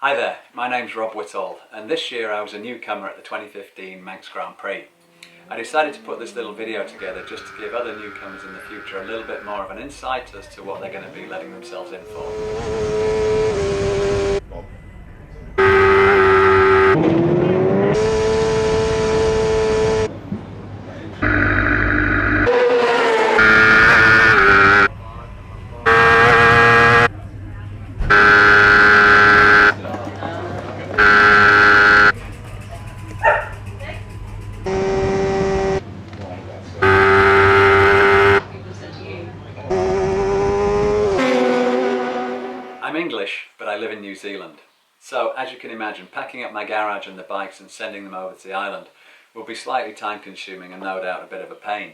Hi there, my name's Rob Whittall, and this year I was a newcomer at the 2015 Manx Grand Prix. I decided to put this little video together just to give other newcomers in the future a little bit more of an insight as to what they're going to be letting themselves in for. I'm English, but I live in New Zealand. So, as you can imagine, packing up my garage and the bikes and sending them over to the island will be slightly time consuming and no doubt a bit of a pain.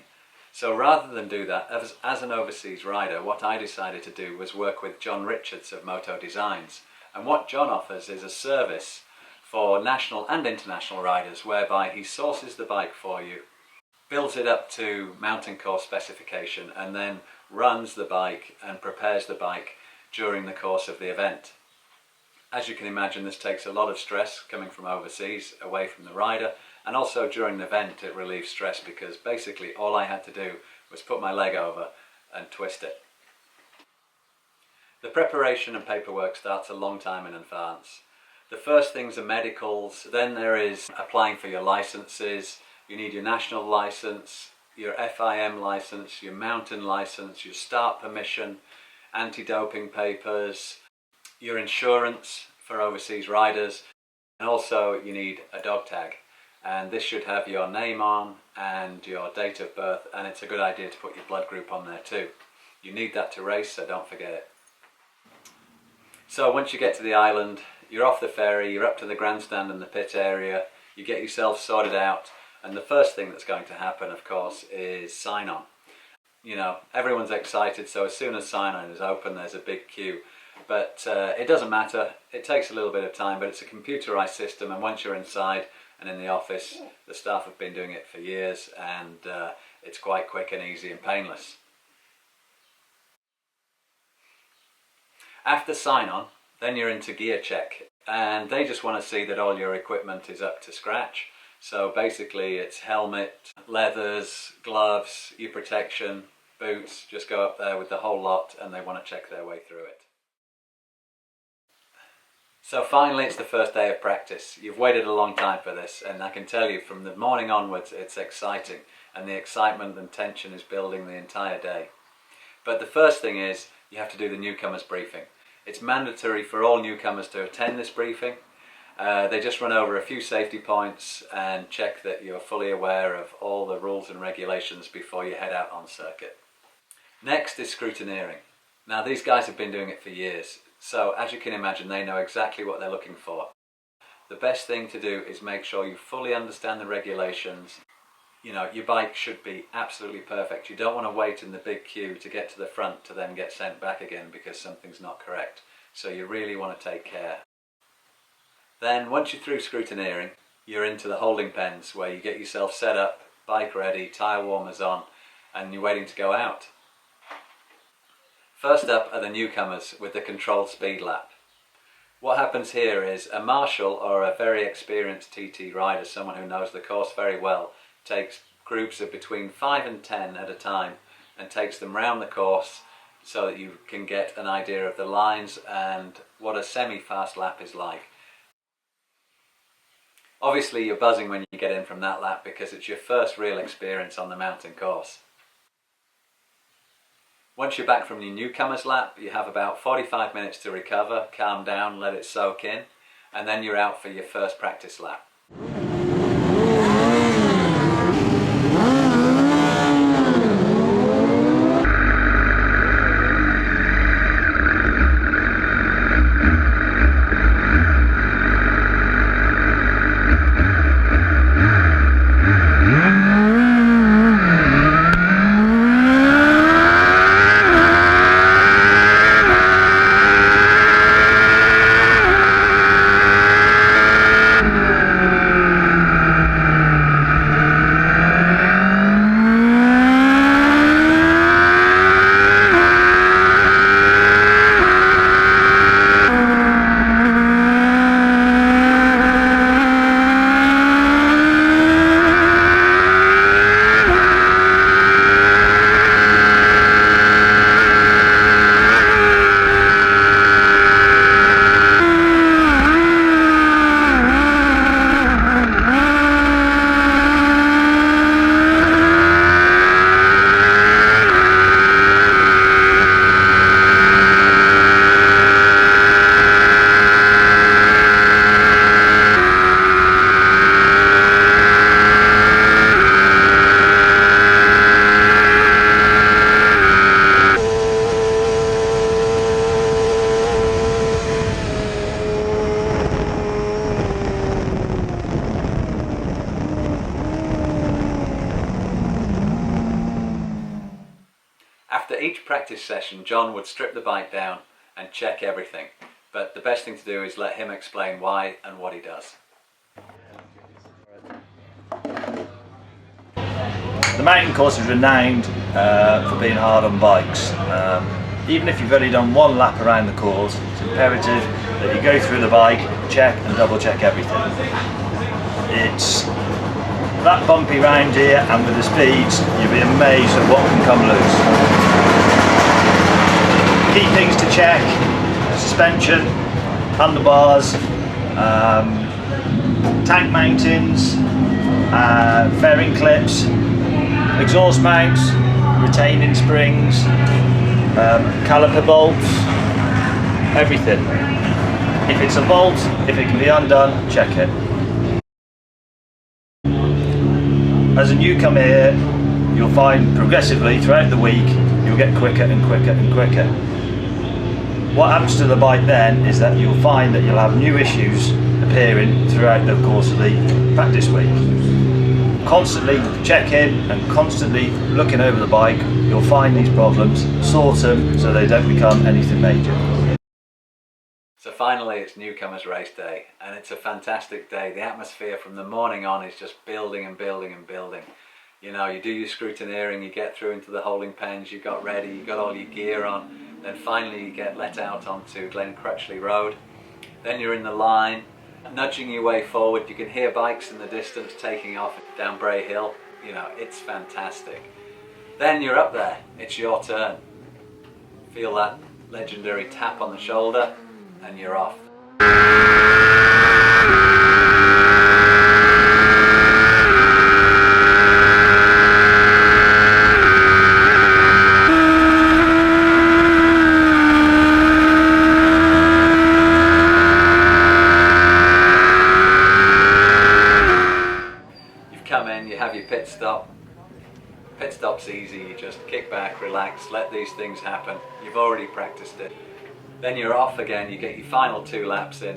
So rather than do that, as an overseas rider, what I decided to do was work with John Richards of Moto Designs. And what John offers is a service for national and international riders whereby he sources the bike for you, builds it up to mountain course specification, and then runs the bike and prepares the bike during the course of the event. As you can imagine, this takes a lot of stress coming from overseas, away from the rider, and also during the event it relieves stress because basically all I had to do was put my leg over and twist it. The preparation and paperwork starts a long time in advance. The first things are medicals, then there is applying for your licenses. You need your national license, your FIM license, your mountain license, your start permission, anti-doping papers, your insurance for overseas riders, and also you need a dog tag. And this should have your name on and your date of birth, and it's a good idea to put your blood group on there too. You need that to race, so don't forget it. So once you get to the island, you're off the ferry, you're up to the grandstand and the pit area, you get yourself sorted out, and the first thing that's going to happen, of course, is sign-on. You know, everyone's excited, so as soon as sign-on is open, there's a big queue. But it doesn't matter, it takes a little bit of time, but it's a computerized system, and once you're inside and in the office, the staff have been doing it for years, and it's quite quick and easy and painless. After sign-on, then you're into gear check, and they just want to see that all your equipment is up to scratch. So basically it's helmet, leathers, gloves, your protection, boots, just go up there with the whole lot and they want to check their way through it. So finally it's the first day of practice. You've waited a long time for this, and I can tell you from the morning onwards it's exciting, and the excitement and tension is building the entire day. But the first thing is you have to do the newcomers briefing. It's mandatory for all newcomers to attend this briefing. They just run over a few safety points and check that you're fully aware of all the rules and regulations before you head out on circuit. Next is scrutineering. Now these guys have been doing it for years, so as you can imagine they know exactly what they're looking for. The best thing to do is make sure you fully understand the regulations. You know, your bike should be absolutely perfect. You don't want to wait in the big queue to get to the front to then get sent back again because something's not correct. So you really want to take care. Then once you're through scrutineering, you're into the holding pens where you get yourself set up, bike ready, tyre warmers on, and you're waiting to go out. First up are the newcomers with the controlled speed lap. What happens here is a marshal or a very experienced TT rider, someone who knows the course very well, takes groups of between 5 and 10 at a time and takes them round the course so that you can get an idea of the lines and what a semi-fast lap is like. Obviously you're buzzing when you get in from that lap because it's your first real experience on the mountain course. Once you're back from your newcomer's lap, you have about 45 minutes to recover, calm down, let it soak in, and then you're out for your first practice lap. each practice session, John would strip the bike down and check everything. But the best thing to do is let him explain why and what he does. The mountain course is renowned for being hard on bikes. Even if you've only done one lap around the course, it's imperative that you go through the bike, check and double check everything. It's that bumpy round here, and with the speeds, you'll be amazed at what can come loose. Key things to check: suspension, handlebars, tank mountings, fairing clips, exhaust mounts, retaining springs, caliper bolts, everything. If it's a bolt, if it can be undone, check it. As a newcomer here, you'll find progressively throughout the week you'll get quicker and quicker and quicker. What happens to the bike then is that you'll find that you'll have new issues appearing throughout the course of the practice week. Constantly checking and constantly looking over the bike, you'll find these problems, sort them so they don't become anything major. So finally it's Newcomer's race day, and it's a fantastic day. The atmosphere from the morning on is just building and building and building. You know, you do your scrutineering, you get through into the holding pens, you got ready, you got all your gear on, then finally you get let out onto Glen Crutchley Road. Then you're in the line, nudging your way forward. You can hear bikes in the distance taking off down Bray Hill. You know, it's fantastic. Then you're up there, it's your turn. Feel that legendary tap on the shoulder and you're off. Come in, you have your pit stop. Pit stop's easy, you just kick back, relax, let these things happen. You've already practiced it. Then you're off again, you get your final 2 laps in.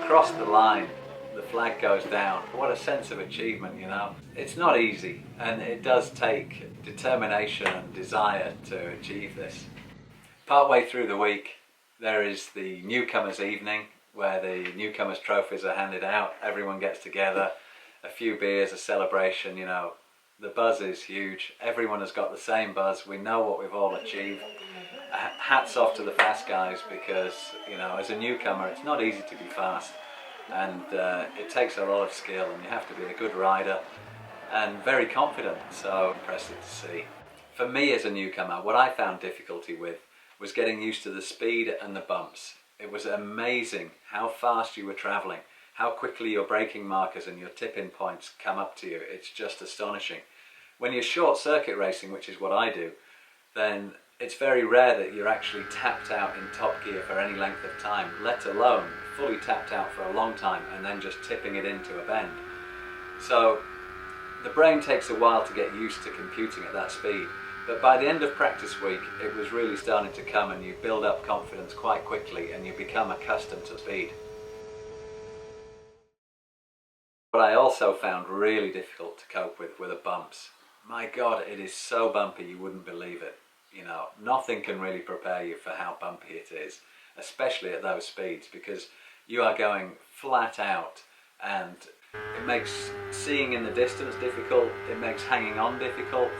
Across the line, the flag goes down. What a sense of achievement, you know. It's not easy, and it does take determination and desire to achieve this. Partway through the week, there is the Newcomers evening, where the Newcomers trophies are handed out. Everyone gets together, a few beers, a celebration, you know. The buzz is huge. Everyone has got the same buzz. We know what we've all achieved. Hats off to the fast guys, because, you know, as a newcomer it's not easy to be fast, and it takes a lot of skill, and you have to be a good rider and very confident. So impressive to see. For me as a newcomer, what I found difficulty with was getting used to the speed and the bumps. It was amazing how fast you were travelling, how quickly your braking markers and your tip-in points come up to you. It's just astonishing. When you're short circuit racing, which is what I do, then it's very rare that you're actually tapped out in top gear for any length of time, let alone fully tapped out for a long time and then just tipping it into a bend. So the brain takes a while to get used to computing at that speed, but by the end of practice week it was really starting to come, and you build up confidence quite quickly and you become accustomed to speed. What I also found really difficult to cope with were the bumps. My God, it is so bumpy you wouldn't believe it. You know, nothing can really prepare you for how bumpy it is, especially at those speeds, because you are going flat out, and it makes seeing in the distance difficult, it makes hanging on difficult.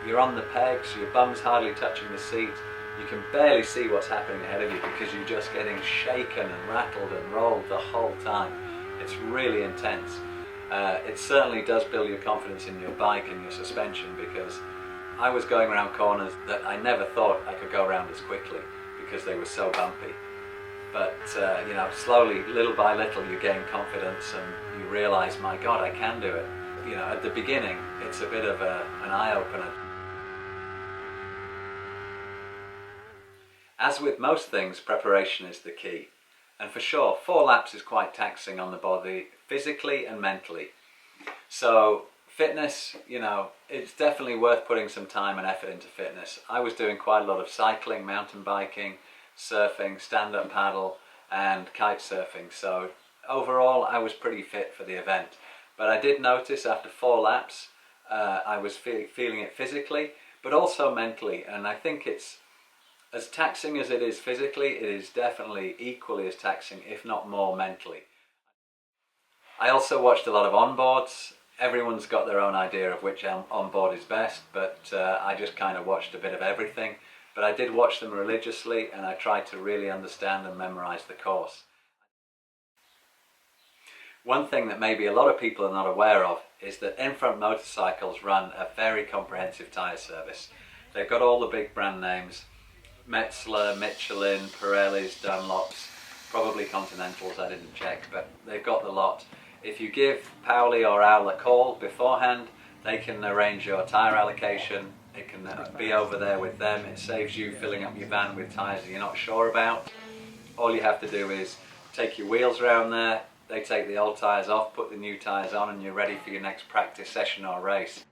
You're on the pegs, your bum's hardly touching the seat, you can barely see what's happening ahead of you because you're just getting shaken and rattled and rolled the whole time. It's really intense. It certainly does build your confidence in your bike and your suspension, because I was going around corners that I never thought I could go around as quickly because they were so bumpy. But you know, slowly, little by little, you gain confidence and you realise, my God, I can do it. You know, at the beginning, it's a bit of an eye-opener. As with most things, preparation is the key. And for sure, 4 laps is quite taxing on the body, physically and mentally. So fitness, you know, it's definitely worth putting some time and effort into fitness. I was doing quite a lot of cycling, mountain biking, surfing, stand-up paddle and kite surfing. So overall, I was pretty fit for the event. But I did notice after 4 laps, I was feeling it physically, but also mentally. And I think it's as taxing as it is physically, it is definitely equally as taxing, if not more, mentally. I also watched a lot of onboards. Everyone's got their own idea of which onboard is best, but I just kind of watched a bit of everything. But I did watch them religiously and I tried to really understand and memorize the course. One thing that maybe a lot of people are not aware of is that In-Front Motorcycles run a very comprehensive tyre service. They've got all the big brand names: Metzler, Michelin, Pirellis, Dunlops, probably Continentals, I didn't check, but they've got the lot. If you give Powley or Owl a call beforehand, they can arrange your tyre allocation. It can be over there with them. It saves you filling up your van with tyres that you're not sure about. All you have to do is take your wheels around there, they take the old tyres off, put the new tyres on, and you're ready for your next practice session or race.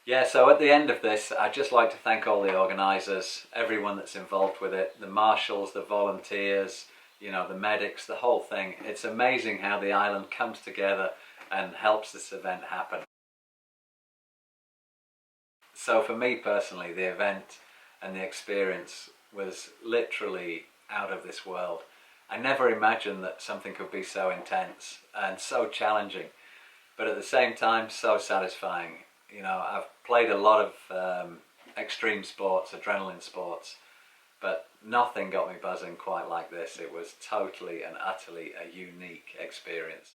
Yeah, so at the end of this, I'd just like to thank all the organisers, everyone that's involved with it, the marshals, the volunteers, you know, the medics, the whole thing. It's amazing how the island comes together and helps this event happen. So for me personally, the event and the experience was literally out of this world. I never imagined that something could be so intense and so challenging, but at the same time so satisfying. You know, I've played a lot of extreme sports, adrenaline sports, but nothing got me buzzing quite like this. It was totally and utterly a unique experience.